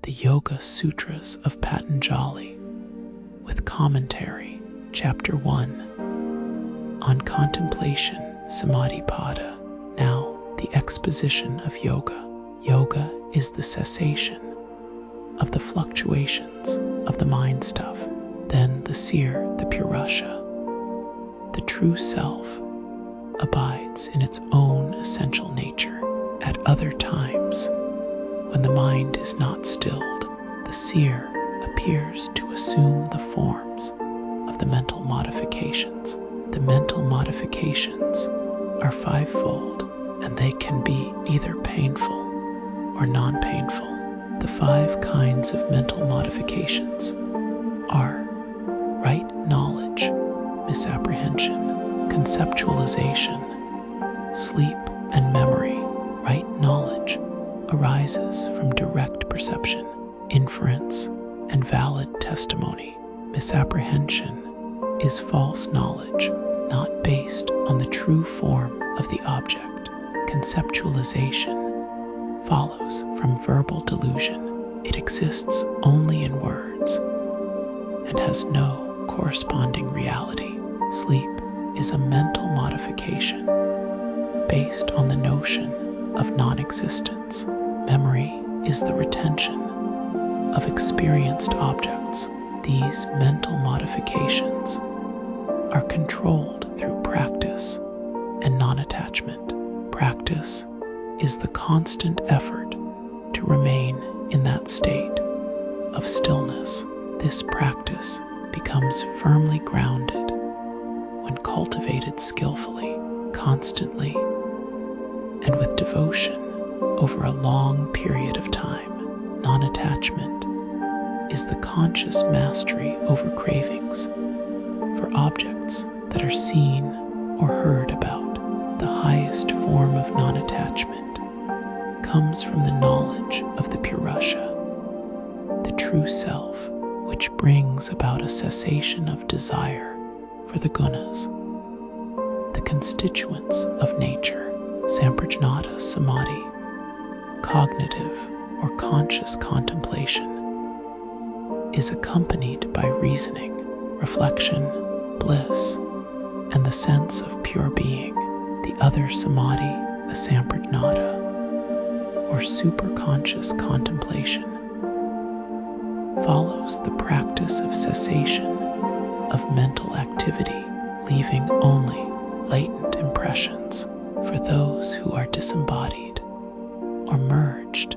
the Yoga Sutras of Patanjali, with commentary, Chapter 1, on contemplation, Samadhi Pada. Now, the exposition of yoga. Yoga is the cessation of the fluctuations of the mind stuff, then the seer, the purusha. The true self abides in its own essential nature. At other times, when the mind is not stilled, the seer appears to assume the forms of the mental modifications. The mental modifications are fivefold, and they can be either painful or non-painful. The 5 kinds of mental modifications are right knowledge, misapprehension, conceptualization, sleep, and memory. Right knowledge arises from direct perception, inference, and valid testimony. Misapprehension is false knowledge, not based on the true form of the object. Conceptualization follows from verbal delusion. It exists only in words and has no corresponding reality. Sleep is a mental modification based on the notion of non-existence. Memory is the retention of experienced objects. These mental modifications are controlled through practice and non-attachment. Practice is the constant effort to remain in that state of stillness. This practice becomes firmly grounded when cultivated skillfully, constantly, and with devotion over a long period of time. Non-attachment is the conscious mastery over cravings for objects that are seen or heard about. The highest form of non-attachment comes from the knowledge of the purusha, the true self, which brings about a cessation of desire for the gunas, the constituents of nature. Samprajnata samadhi, cognitive or conscious contemplation, is accompanied by reasoning, reflection, bliss, and the sense of pure being. The other samadhi, asamprajnata, or superconscious contemplation, follows the practice of cessation of mental activity, leaving only latent impressions for those who are disembodied or merged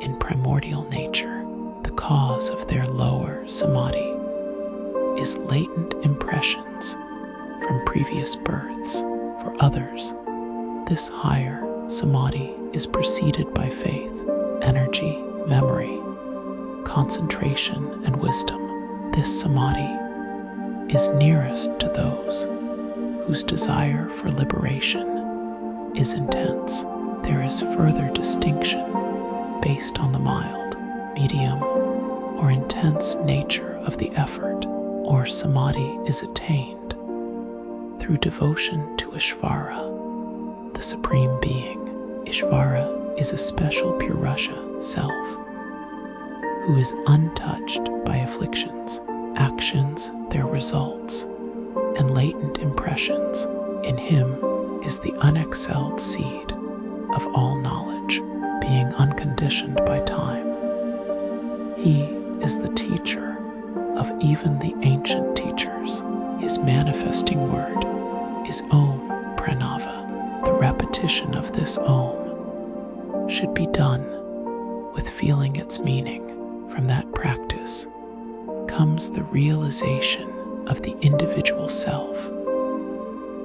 in primordial nature. The cause of their lower samadhi is latent impressions from previous births. For others, this higher samadhi is preceded by faith, energy, memory, concentration, and wisdom. This samadhi is nearest to those whose desire for liberation is intense. There is further distinction based on the mild, medium, or intense nature of the effort, or samadhi is attained through devotion to Ishvara, the Supreme Being. Ishvara is a special purusha self who is untouched by afflictions, actions, their results, and latent impressions. In him is the unexcelled seed of all knowledge, being unconditioned by time. He is the teacher of even the ancient teachers. His manifesting word is Om Pranava. The repetition of this Om should be done with feeling its meaning. From that practice comes the realization of the individual self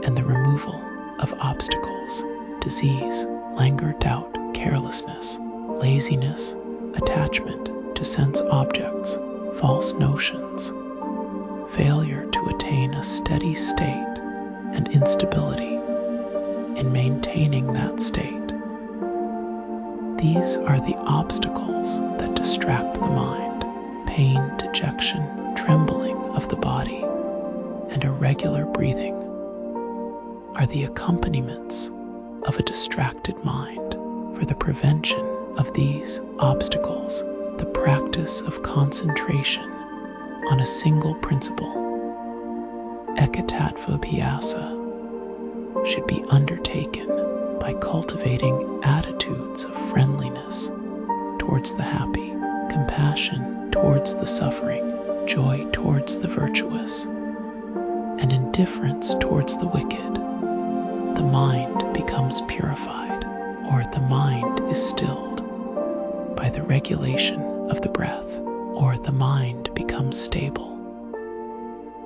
and the removal of obstacles, disease, languor, doubt, carelessness, laziness, attachment to sense objects, false notions, failure to attain a steady state, and instability in maintaining that state. These are the obstacles that distract the mind. Pain, dejection, trembling of the body, and irregular breathing are the accompaniments of a distracted mind. For the prevention of these obstacles, the practice of concentration on a single principle, ekatatvabhyasa, should be undertaken by cultivating attitudes of friendliness towards the happy, compassion towards the suffering, joy towards the virtuous, and indifference towards the wicked. The mind becomes purified, or the mind is stilled, by the regulation of the breath, or the mind becomes stable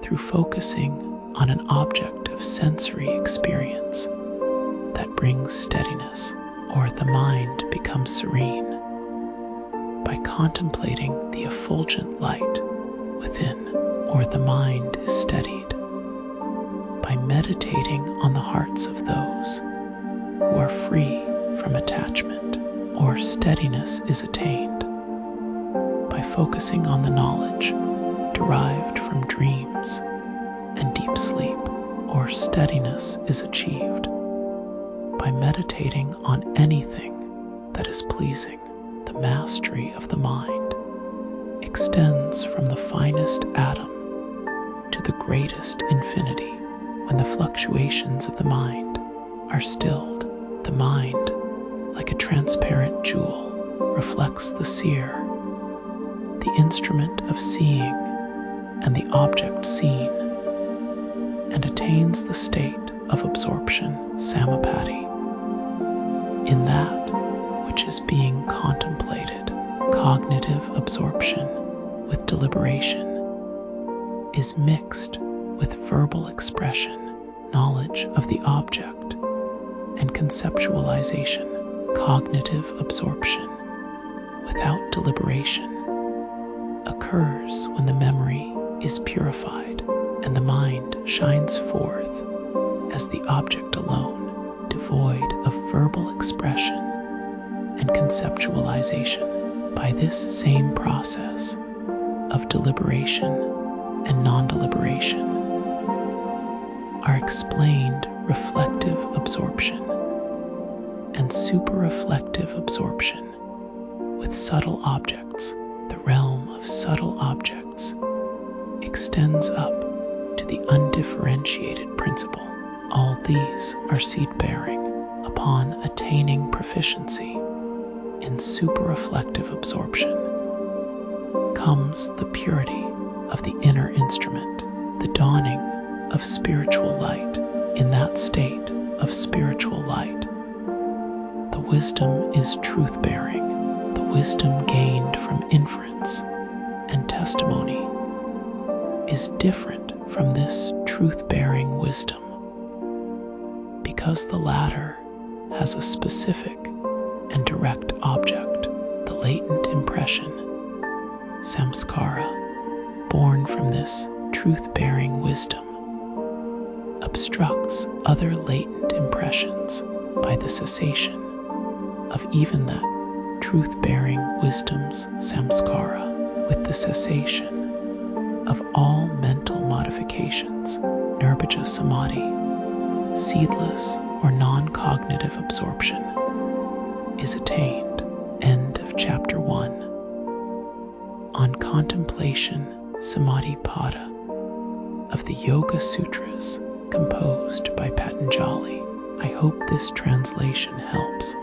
through focusing on an object of sensory experience that brings steadiness, or the mind becomes serene by contemplating the effulgent light within, or the mind is steadied by meditating on the hearts of those who are free from attachment, or steadiness is attained by focusing on the knowledge derived from dreams and deep sleep, or steadiness is achieved by meditating on anything that is pleasing. The mastery of the mind extends from the finest atom to the greatest infinity. When the fluctuations of the mind are stilled, the mind, like a transparent jewel, reflects the seer, the instrument of seeing and the object seen, and attains the state of absorption, samadhi, in that which is being contemplated. Cognitive absorption with deliberation is mixed with verbal expression, knowledge of the object, and conceptualization. Cognitive absorption without deliberation occurs when the memory is purified and the mind shines forth as the object alone, devoid of verbal expression and conceptualization. By this same process of deliberation and non-deliberation are explained reflective absorption and superreflective absorption with subtle objects. The realm of subtle objects extends up to the undifferentiated principle. All these are seed-bearing. Upon attaining proficiency in superreflective absorption comes the purity of the inner instrument, the dawning of spiritual light. In that state of spiritual light, the wisdom is truth-bearing. The wisdom gained from inference and testimony is different from this truth-bearing wisdom, because the latter has a specific and direct object. The latent impression, samskara, born from this truth-bearing wisdom, obstructs other latent impressions by the cessation of even that truth-bearing wisdom's samskara, with the cessation of all mental modifications. Nirbija samadhi, seedless or non-cognitive absorption, is attained. End of chapter 1. On contemplation, Samadhi Pada, of the Yoga Sutras, composed by Patanjali. I hope this translation helps.